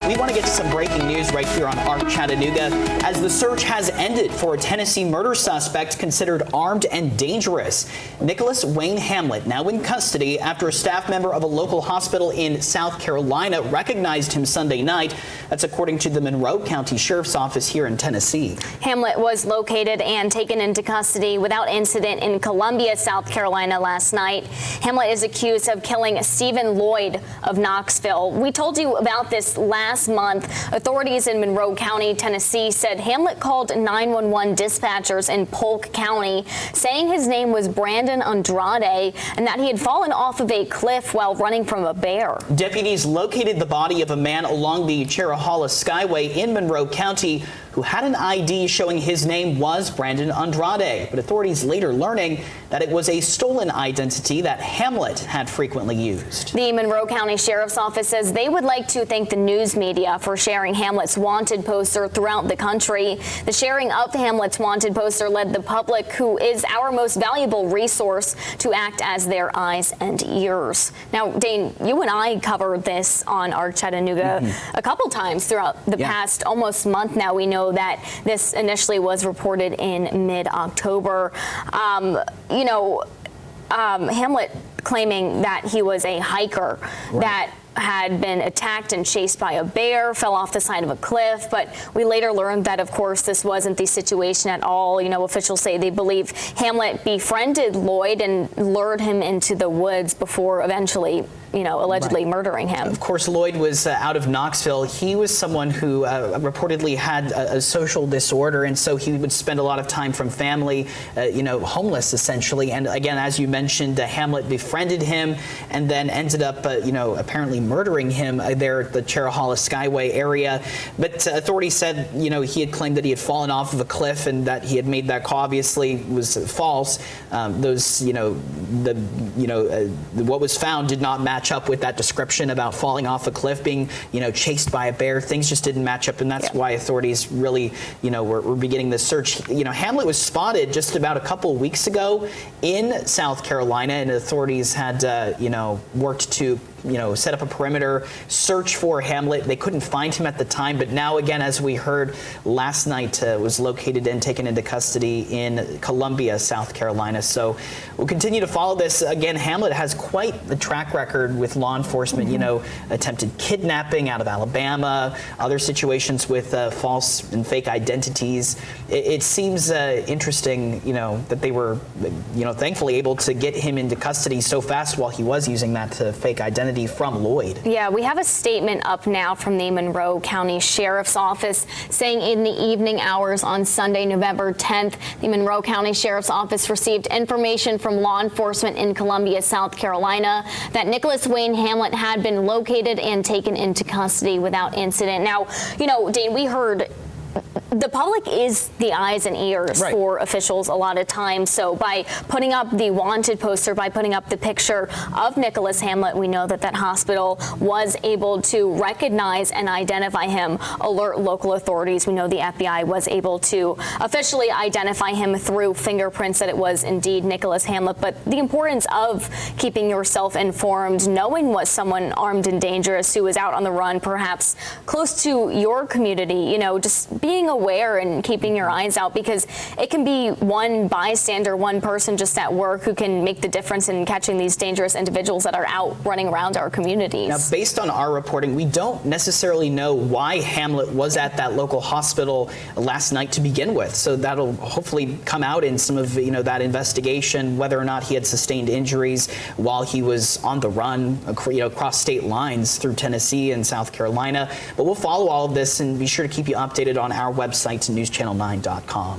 We want to get to some breaking news right here on ARC Chattanooga as the search has ended for a Tennessee murder suspect considered armed and dangerous. Nicholas Wayne Hamlet now in custody after a staff member of a local hospital in South Carolina recognized him Sunday night. That's according to the Monroe County Sheriff's Office here in Tennessee. Hamlet was located and taken into custody without incident in Columbia, South Carolina last night. Hamlet is accused of killing Stephen Lloyd of Knoxville. We told you about this last month. Authorities in Monroe County, Tennessee said Hamlet called 911 dispatchers in Polk County saying his name was Brandon Andrade and that he had fallen off of a cliff while running from a bear. Deputies located the body of a man along the Chattanooga Skyway in Monroe County who had an ID showing his name was Brandon Andrade, but authorities later learning that it was a stolen identity that Hamlet had frequently used. The Monroe County Sheriff's Office says they would like to thank the news media for sharing Hamlet's wanted poster throughout the country. The sharing of Hamlet's wanted poster led the public, who is our most valuable resource, to act as their eyes and ears. Now, Dane, you and I covered this on ARC Chattanooga a couple times throughout the past almost month now. We know that this initially was reported in mid-October. Hamlet claiming that he was a hiker that had been attacked and chased by a bear, fell off the side of a cliff, but we later learned that, of course, this wasn't the situation at all. Officials say they believe Hamlet befriended Lloyd and lured him into the woods before eventually allegedly murdering him. Of course, Lloyd was out of Knoxville. He was someone who reportedly had a social disorder, and so he would spend a lot of time from family, homeless essentially. And again, as you mentioned, Hamlet befriended him and then ended up, apparently murdering him there at the Chattanooga Skyway area. But authorities said, he had claimed that he had fallen off of a cliff and that he had made that call. Obviously was false. What was found did not match up with that description about falling off a cliff, being, chased by a bear. Things just didn't match up, and that's why authorities really, were beginning this search. Hamlet was spotted just about a couple of weeks ago in South Carolina, and authorities had, worked to set up a perimeter search for Hamlet. They couldn't find him at the time, but now again, as we heard last night, was located and taken into custody in Columbia, South Carolina. So we'll continue to follow this. Again, Hamlet has quite the track record with law enforcement, attempted kidnapping out of Alabama, other situations with false and fake identities. It seems interesting, that they were, thankfully able to get him into custody so fast while he was using that fake identity from Lloyd. Yeah, we have a statement up now from the Monroe County Sheriff's Office saying in the evening hours on Sunday, November 10th, the Monroe County Sheriff's Office received information from law enforcement in Columbia, South Carolina, that Nicholas Wayne Hamlet had been located and taken into custody without incident. Now, Dane, we heard the public is the eyes and ears for officials a lot of times. So by putting up the wanted poster, by putting up the picture of Nicholas Hamlet, we know that that hospital was able to recognize and identify him, alert local authorities. We know the FBI was able to officially identify him through fingerprints that it was indeed Nicholas Hamlet. But the importance of keeping yourself informed, knowing what someone armed and dangerous who is out on the run, perhaps close to your community, just being aware and keeping your eyes out, because it can be one bystander, one person just at work who can make the difference in catching these dangerous individuals that are out running around our communities. Now, based on our reporting, we don't necessarily know why Hamlet was at that local hospital last night to begin with. So that'll hopefully come out in some of that investigation, whether or not he had sustained injuries while he was on the run, across state lines through Tennessee and South Carolina. But we'll follow all of this and be sure to keep you updated on our website, newschannel9.com.